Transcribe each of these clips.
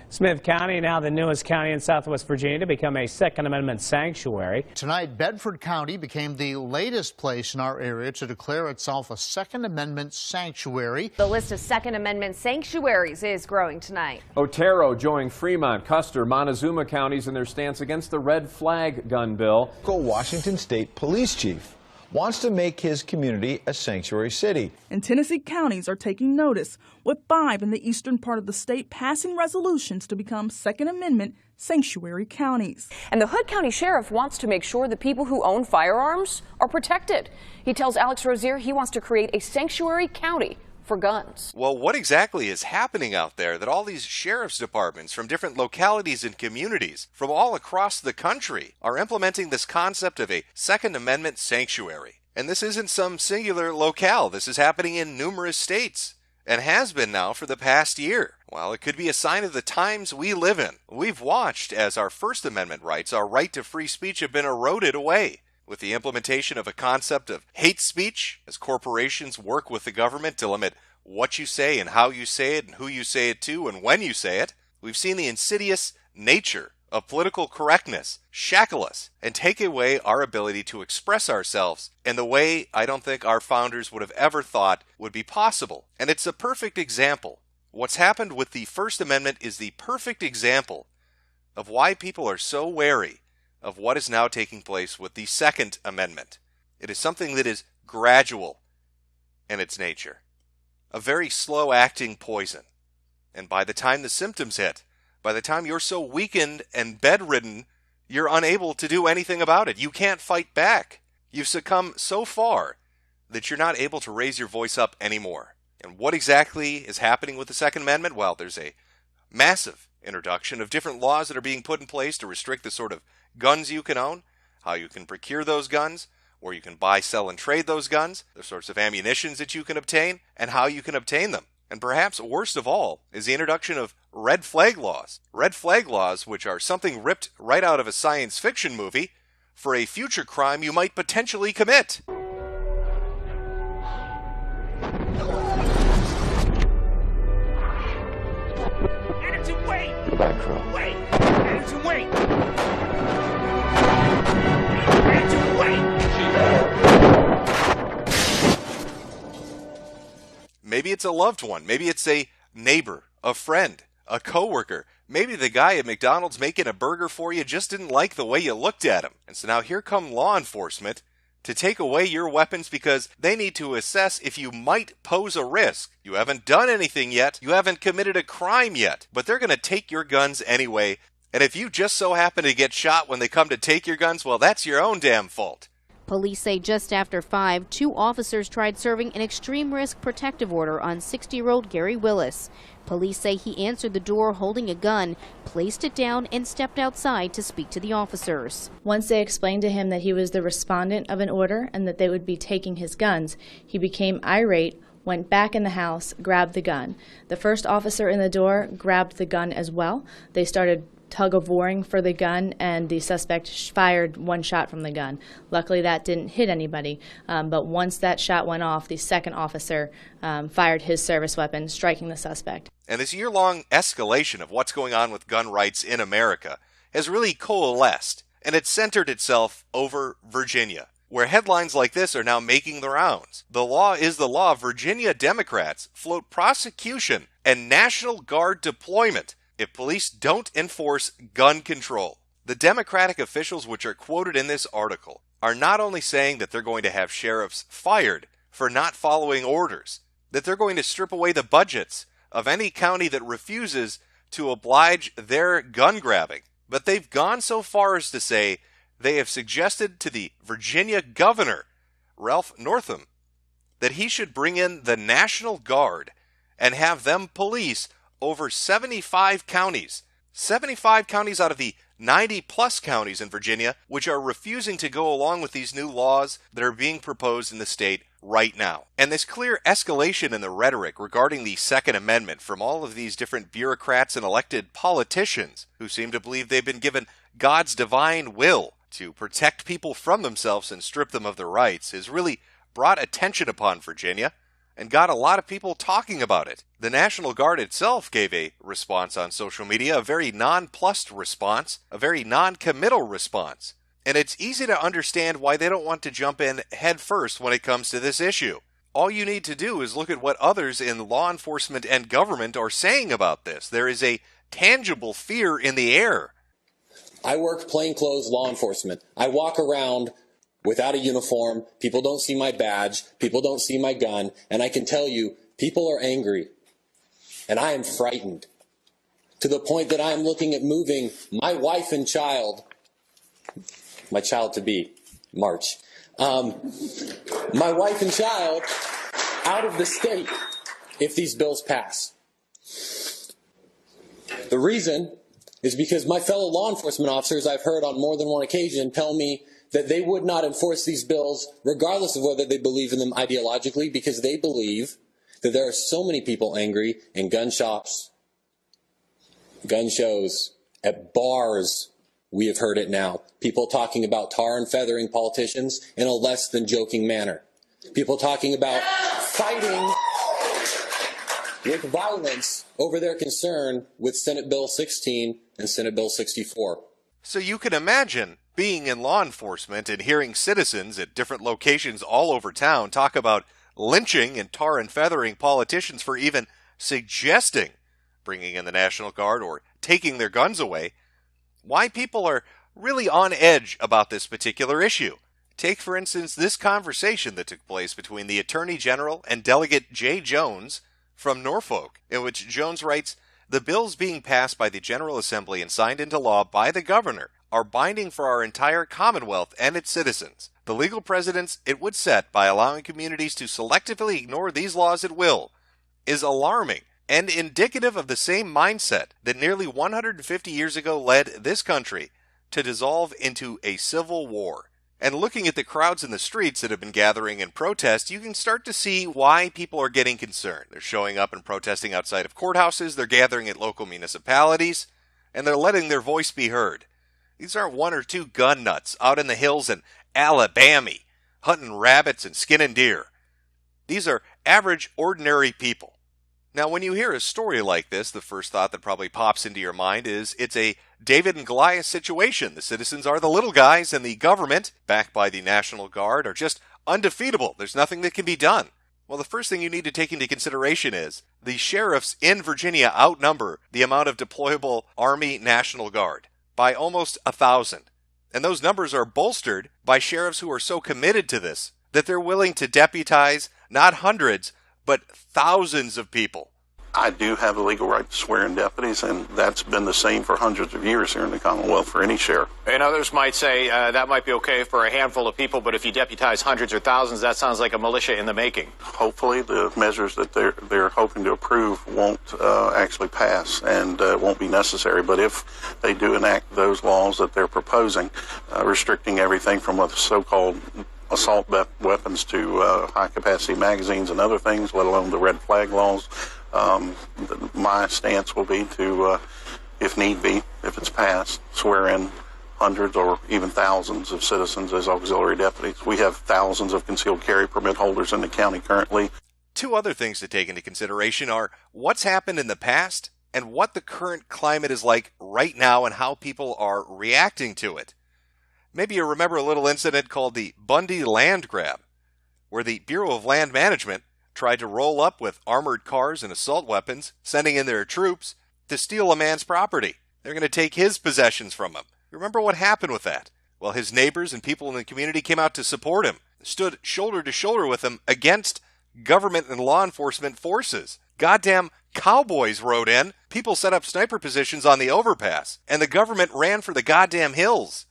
Smith County, now the newest county in Southwest Virginia to become a Second Amendment sanctuary. Tonight, Bedford County became the latest place in our area to declare itself a Second Amendment sanctuary. The list of Second Amendment sanctuaries is growing tonight. Otero joined Fremont, Custer, Montezuma counties in their stance against the red flag gun bill. Washington State Police Chief wants to make his community a sanctuary city. And Tennessee counties are taking notice, with 5 in the eastern part of the state passing resolutions to become Second Amendment sanctuary counties. And the Hood County Sheriff wants to make sure the people who own firearms are protected. He tells Alex Rozier he wants to create a sanctuary county for guns. Well, what exactly is happening out there that all these sheriff's departments from different localities and communities from all across the country are implementing this concept of a Second Amendment sanctuary? And this isn't some singular locale. This is happening in numerous states and has been now for the past year. Well, it could be a sign of the times we live in. We've watched as our First Amendment rights, our right to free speech, have been eroded away with the implementation of a concept of hate speech as corporations work with the government to limit what you say and how you say it and who you say it to and when you say it. We've seen the insidious nature of political correctness shackle us and take away our ability to express ourselves in the way I don't think our founders would have ever thought would be possible. And it's a perfect example. What's happened with the First Amendment is the perfect example of why people are so wary of what is now taking place with the Second Amendment. It is something that is gradual in its nature, a very slow-acting poison. And by the time the symptoms hit, by the time you're so weakened and bedridden, you're unable to do anything about it. You can't fight back. You've succumbed so far that you're not able to raise your voice up anymore. And what exactly is happening with the Second Amendment? Well, there's a massive introduction of different laws that are being put in place to restrict the sort of guns you can own, how you can procure those guns, where you can buy, sell, and trade those guns, the sorts of ammunitions that you can obtain, and how you can obtain them. And perhaps worst of all is the introduction of red flag laws. Red flag laws, which are something ripped right out of a science fiction movie for a future crime you might potentially commit. Anderson, wait! Go back, Crow. Wait! Anderson, wait! Anderson, wait! Maybe it's a loved one. Maybe it's a neighbor, a friend, a coworker. Maybe the guy at McDonald's making a burger for you just didn't like the way you looked at him. And so now here come law enforcement to take away your weapons because they need to assess if you might pose a risk. You haven't done anything yet. You haven't committed a crime yet. But they're going to take your guns anyway. And if you just so happen to get shot when they come to take your guns, well, that's your own damn fault. Police say just after 5, 2 officers tried serving an extreme risk protective order on 60-year-old Gary Willis. Police say he answered the door holding a gun, placed it down, and stepped outside to speak to the officers. Once they explained to him that he was the respondent of an order and that they would be taking his guns, he became irate, went back in the house, grabbed the gun. The first officer in the door grabbed the gun as well. They started tug-of-warring for the gun, and the suspect fired 1 shot from the gun. Luckily, that didn't hit anybody, but once that shot went off, the second officer fired his service weapon, striking the suspect. And this year-long escalation of what's going on with gun rights in America has really coalesced, and it's centered itself over Virginia, where headlines like this are now making the rounds. The law is the law. Virginia Democrats float prosecution and National Guard deployment if police don't enforce gun control. The Democratic officials which are quoted in this article are not only saying that they're going to have sheriffs fired for not following orders, that they're going to strip away the budgets of any county that refuses to oblige their gun grabbing, but they've gone so far as to say they have suggested to the Virginia governor, Ralph Northam, that he should bring in the National Guard and have them police over 75 counties. 75 counties out of the 90-plus counties in Virginia, which are refusing to go along with these new laws that are being proposed in the state right now. And this clear escalation in the rhetoric regarding the Second Amendment from all of these different bureaucrats and elected politicians who seem to believe they've been given God's divine will to protect people from themselves and strip them of their rights has really brought attention upon Virginia. and got a lot of people talking about it. The National Guard itself gave a response on social media, a very nonplussed response, a very non-committal response. And it's easy to understand why they don't want to jump in head first when it comes to this issue. All you need to do is look at what others in law enforcement and government are saying about this. There is a tangible fear in the air. I work plainclothes law enforcement. I walk around without a uniform. People don't see my badge. People don't see my gun. And I can tell you, people are angry. And I am frightened. To the point that I am looking at moving my wife and child, my child to be, March, my wife and child out of the state if these bills pass. The reason is because my fellow law enforcement officers, I've heard on more than one occasion, tell me that they would not enforce these bills regardless of whether they believe in them ideologically, because they believe that there are so many people angry in gun shops, gun shows, at bars. We have heard it now. People talking about tar and feathering politicians in a less than joking manner. People talking about fighting with violence over their concern with Senate Bill 16 and Senate Bill 64. So you can imagine being in law enforcement and hearing citizens at different locations all over town talk about lynching and tar and feathering politicians for even suggesting bringing in the National Guard or taking their guns away. Why people are really on edge about this particular issue. Take, for instance, this conversation that took place between the Attorney General and Delegate Jay Jones from Norfolk, in which Jones writes, "The bills being passed by the General Assembly and signed into law by the governor are binding for our entire Commonwealth and its citizens. The legal precedents it would set by allowing communities to selectively ignore these laws at will is alarming and indicative of the same mindset that nearly 150 years ago led this country to dissolve into a civil war." And looking at the crowds in the streets that have been gathering in protest, you can start to see why people are getting concerned. They're showing up and protesting outside of courthouses, they're gathering at local municipalities, and they're letting their voice be heard. These aren't one or two gun nuts out in the hills in Alabama, hunting rabbits and skinning deer. These are average, ordinary people. Now, when you hear a story like this, the first thought that probably pops into your mind is it's a David and Goliath situation. The citizens are the little guys, and the government, backed by the National Guard, are just undefeatable. There's nothing that can be done. Well, the first thing you need to take into consideration is the sheriffs in Virginia outnumber the amount of deployable Army National Guard by almost 1,000. And those numbers are bolstered by sheriffs who are so committed to this that they're willing to deputize not hundreds, but thousands of people. I do have the legal right to swear in deputies, and that's been the same for hundreds of years here in the Commonwealth for any sheriff. And others might say that might be okay for a handful of people, but if you deputize hundreds or thousands, that sounds like a militia in the making. Hopefully the measures that they're hoping to approve won't actually pass and won't be necessary. But if they do enact those laws that they're proposing, restricting everything from a so-called assault weapons to high-capacity magazines and other things, let alone the red flag laws, my stance will be to, if need be, if it's passed, swear in hundreds or even thousands of citizens as auxiliary deputies. We have thousands of concealed carry permit holders in the county currently. Two other things to take into consideration are what's happened in the past and what the current climate is like right now and how people are reacting to it. Maybe you remember a little incident called the Bundy land grab, where the Bureau of Land Management tried to roll up with armored cars and assault weapons, sending in their troops to steal a man's property. They're going to take his possessions from him. Remember what happened with that? Well, his neighbors and people in the community came out to support him, stood shoulder to shoulder with him against government and law enforcement forces. Goddamn cowboys rode in, people set up sniper positions on the overpass, and the government ran for the goddamn hills.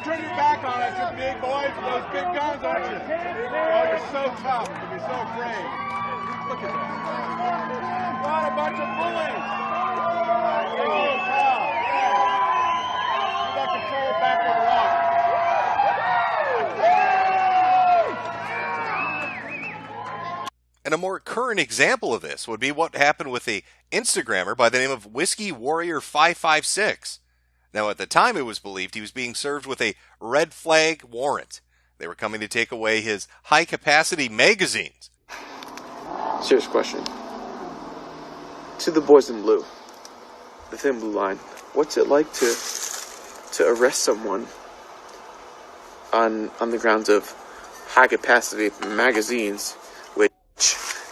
Turn your back on us, you big boys, with those big guns on you. Oh, you're so tough. You're so afraid. Look at that. What a bunch of bullies. Oh, wow. You got control back with the rock. And a more current example of this would be what happened with a Instagrammer by the name of Whiskey Warrior 556. Now, at the time, it was believed he was being served with a red flag warrant. They were coming to take away his high-capacity magazines. Serious question. To the boys in blue, the thin blue line, what's it like to arrest someone on the grounds of high-capacity magazines, which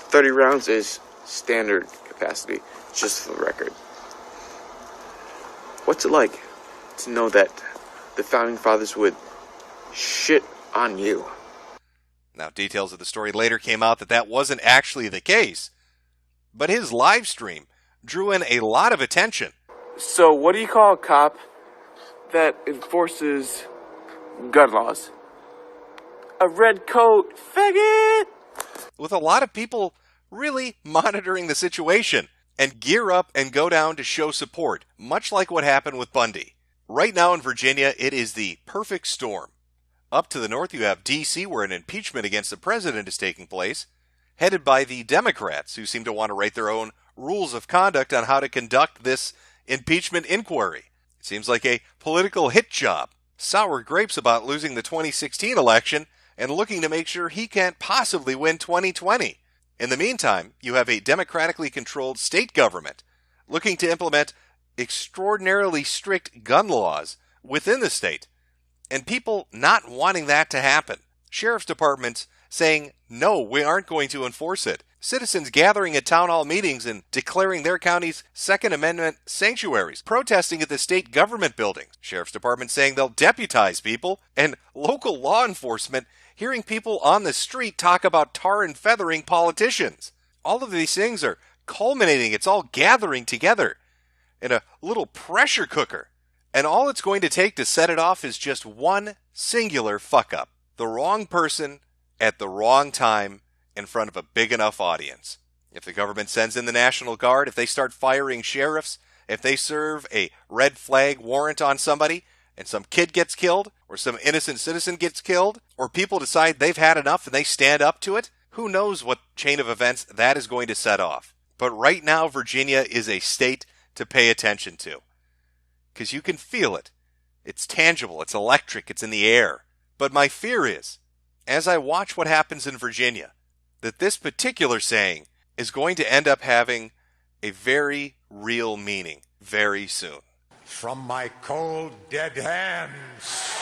30 rounds is standard capacity, just for the record? What's it like to know that the Founding Fathers would shit on you? Now, details of the story later came out that wasn't actually the case, but his live stream drew in a lot of attention. So what do you call a cop that enforces gun laws? A red coat faggot! With a lot of people really monitoring the situation and gear up and go down to show support, much like what happened with Bundy. Right now in Virginia, it is the perfect storm. Up to the north, you have D.C., where an impeachment against the president is taking place, headed by the Democrats, who seem to want to write their own rules of conduct on how to conduct this impeachment inquiry. It seems like a political hit job. Sour grapes about losing the 2016 election and looking to make sure he can't possibly win 2020. In the meantime, you have a democratically controlled state government looking to implement extraordinarily strict gun laws within the state, and people not wanting that to happen. Sheriff's departments saying, no, we aren't going to enforce it. Citizens gathering at town hall meetings and declaring their county's Second Amendment sanctuaries, protesting at the state government buildings. Sheriff's department saying they'll deputize people, and local law enforcement hearing people on the street talk about tar and feathering politicians. All of these things are culminating. It's all gathering together in a little pressure cooker. And all it's going to take to set it off is just one singular fuck-up. The wrong person at the wrong time in front of a big enough audience. If the government sends in the National Guard, if they start firing sheriffs, if they serve a red flag warrant on somebody, and some kid gets killed, or some innocent citizen gets killed, or people decide they've had enough and they stand up to it, who knows what chain of events that is going to set off. But right now, Virginia is a state to pay attention to. Because you can feel it. It's tangible, it's electric, it's in the air. But my fear is, as I watch what happens in Virginia, that this particular saying is going to end up having a very real meaning very soon. From my cold, dead hands.